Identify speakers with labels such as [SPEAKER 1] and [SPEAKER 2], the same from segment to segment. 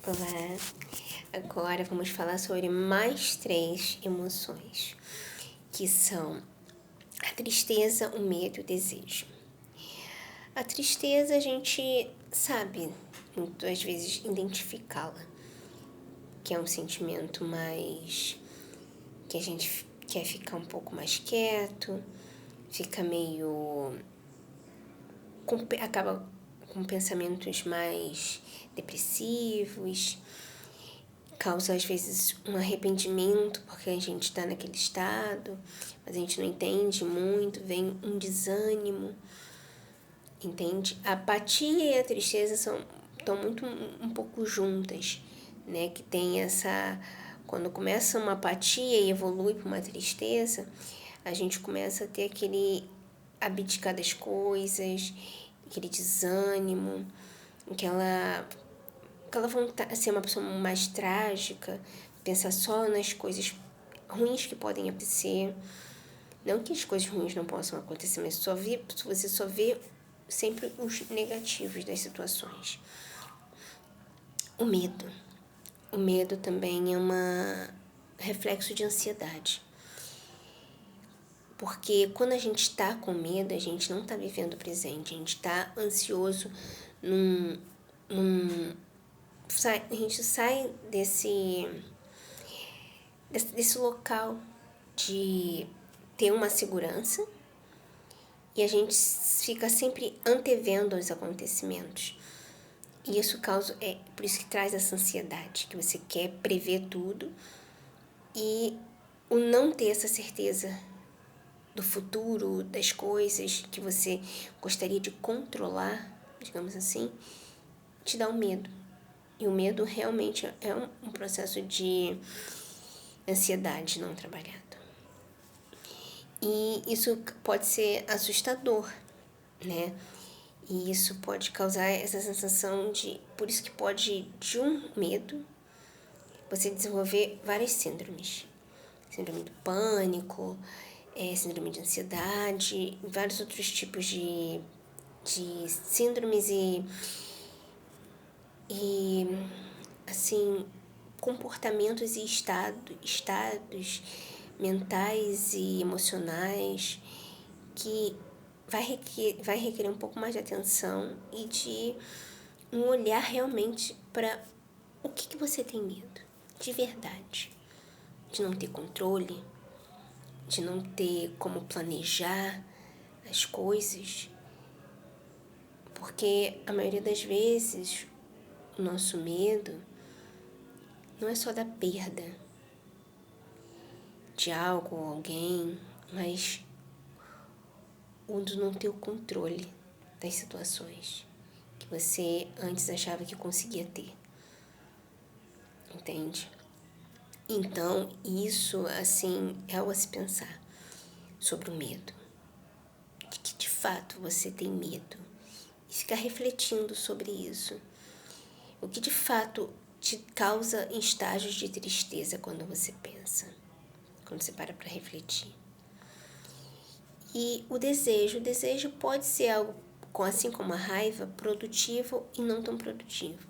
[SPEAKER 1] Olá, agora vamos falar sobre mais 3 emoções, que são a tristeza, o medo e o desejo. A tristeza a gente sabe, muitas vezes, identificá-la, que é um sentimento mais que a gente quer ficar um pouco mais quieto, fica meio acaba com pensamentos mais depressivos, causa às vezes um arrependimento porque a gente está naquele estado, mas a gente não entende muito, vem um desânimo, entende? A apatia e a tristeza estão muito um pouco juntas, né? Que tem essa... Quando começa uma apatia e evolui para uma tristeza, a gente começa a ter aquele abdicar das coisas, aquele desânimo, aquela vontade de ser uma pessoa mais trágica, pensar só nas coisas ruins que podem acontecer. Não que as coisas ruins não possam acontecer, mas você só vê sempre os negativos das situações. O medo. O medo também é um reflexo de ansiedade. Porque quando a gente está com medo, a gente não está vivendo o presente, a gente está ansioso a gente sai desse local de ter uma segurança e a gente fica sempre antevendo os acontecimentos. E isso causa, por isso que traz essa ansiedade, que você quer prever tudo e o não ter essa certeza do futuro, das coisas que você gostaria de controlar, digamos assim, te dá um medo. E o medo realmente é um processo de ansiedade não trabalhado. E isso pode ser assustador, né? E isso pode causar essa sensação de... Por isso que pode, de um medo, você desenvolver várias síndromes. Síndrome do pânico, síndrome de ansiedade, vários outros tipos de síndromes e assim, comportamentos e estados mentais e emocionais que vai requerer um pouco mais de atenção e de um olhar realmente para o que você tem medo, de verdade. De não ter controle, de não ter como planejar as coisas. Porque a maioria das vezes o nosso medo não é só da perda de algo ou alguém, mas o de não ter o controle das situações que você antes achava que conseguia ter. Entende? Então, isso, assim, é algo a se pensar sobre o medo. De que, de fato, você tem medo. E ficar refletindo sobre isso. O que, de fato, te causa estágios de tristeza quando você pensa. Quando você para refletir. E o desejo pode ser algo, assim como a raiva, produtivo e não tão produtivo.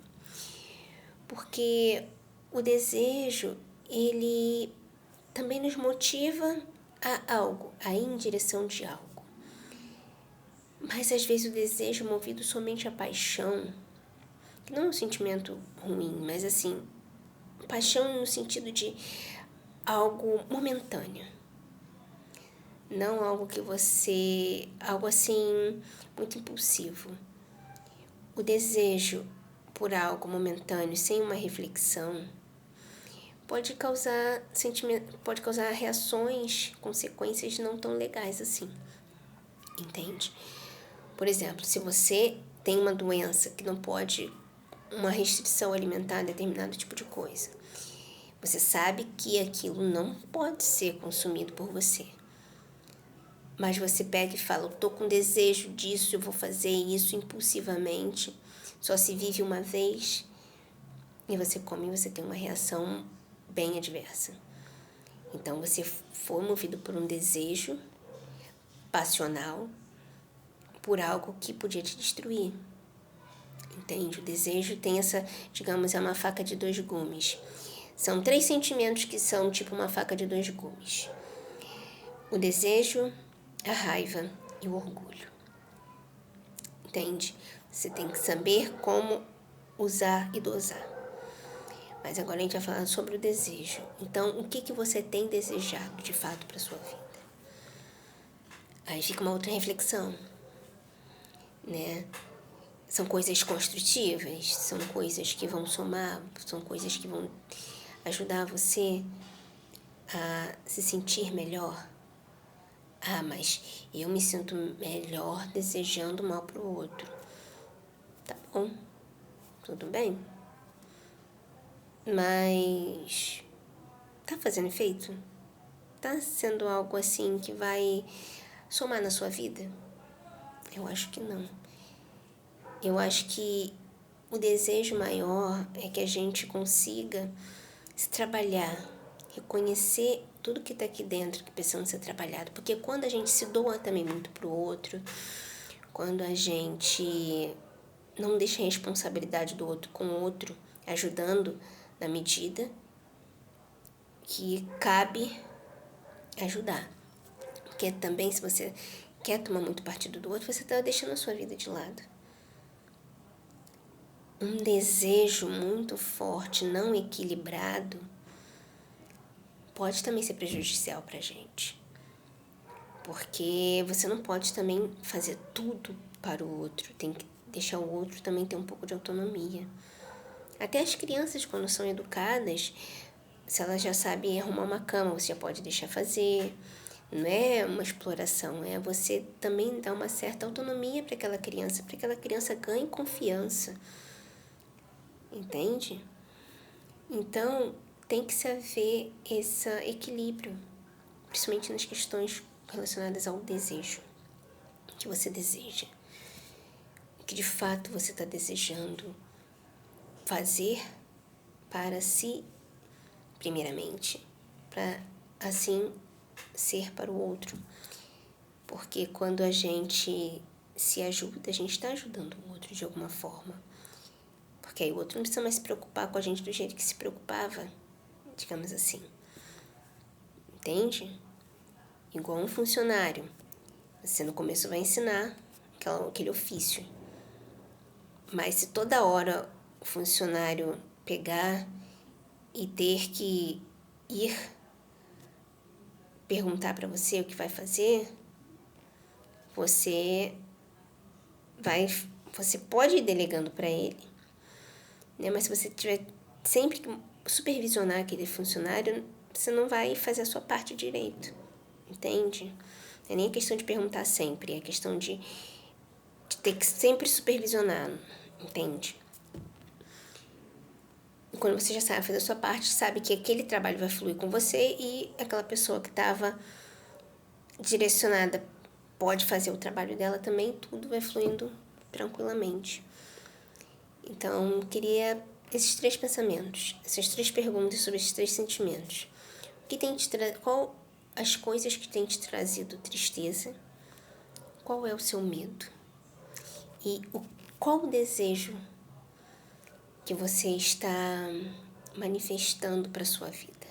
[SPEAKER 1] Porque o desejo, ele também nos motiva a algo, a ir em direção de algo. Mas às vezes o desejo movido somente à paixão, que não é um sentimento ruim, mas assim, paixão no sentido de algo momentâneo. Não algo que você... algo assim, muito impulsivo. O desejo por algo momentâneo, sem uma reflexão, pode causar reações, consequências não tão legais assim. Entende? Por exemplo, se você tem uma doença que não pode... uma restrição alimentar a determinado tipo de coisa, você sabe que aquilo não pode ser consumido por você. Mas você pega e fala, eu tô com desejo disso, eu vou fazer isso impulsivamente, só se vive uma vez, e você come e você tem uma reação bem adversa. Então, você foi movido por um desejo passional, por algo que podia te destruir. entende? O desejo tem essa, digamos, é uma faca de dois gumes. São 3 sentimentos que são tipo uma faca de dois gumes. O desejo, a raiva e o orgulho. Entende? Você tem que saber como usar e dosar. Mas agora a gente vai falar sobre o desejo. Então, o que você tem desejado de fato para sua vida? Aí fica uma outra reflexão, né? São coisas construtivas, são coisas que vão somar, são coisas que vão ajudar você a se sentir melhor. Ah, mas eu me sinto melhor desejando mal pro outro. Tá bom, tudo bem. Mas tá fazendo efeito? Tá sendo algo assim que vai somar na sua vida? Eu acho que não. Eu acho que o desejo maior é que a gente consiga se trabalhar, reconhecer tudo que está aqui dentro que precisando ser trabalhado. Porque quando a gente se doa também muito pro outro, quando a gente não deixa a responsabilidade do outro com o outro, ajudando na medida que cabe ajudar. Porque também, se você quer tomar muito partido do outro, você está deixando a sua vida de lado. Um desejo muito forte, não equilibrado, pode também ser prejudicial para a gente. Porque você não pode também fazer tudo para o outro, tem que deixar o outro também ter um pouco de autonomia. Até as crianças, quando são educadas, se elas já sabem arrumar uma cama, você já pode deixar fazer. Não é uma exploração, é você também dar uma certa autonomia para aquela criança ganhe confiança. Entende? Então, tem que se haver esse equilíbrio, principalmente nas questões relacionadas ao desejo, que você deseja, que de fato você está desejando fazer para si, primeiramente, para assim ser para o outro. Porque quando a gente se ajuda, a gente está ajudando o outro de alguma forma. Porque aí o outro não precisa mais se preocupar com a gente do jeito que se preocupava, digamos assim. Entende? Igual um funcionário. Você no começo vai ensinar aquele ofício. Mas se toda hora o funcionário pegar e ter que ir perguntar para você o que vai fazer, você pode ir delegando para ele, né? Mas se você tiver sempre que supervisionar aquele funcionário, você não vai fazer a sua parte direito, entende? Não é nem questão de perguntar sempre, é questão de ter que sempre supervisionar, entende? E quando você já sabe fazer a sua parte, sabe que aquele trabalho vai fluir com você e aquela pessoa que estava direcionada pode fazer o trabalho dela também, tudo vai fluindo tranquilamente. Então, eu queria esses 3 pensamentos, essas 3 perguntas sobre esses 3 sentimentos. Qual as coisas que têm te trazido tristeza? Qual é o seu medo? E qual o desejo que você está manifestando para a sua vida?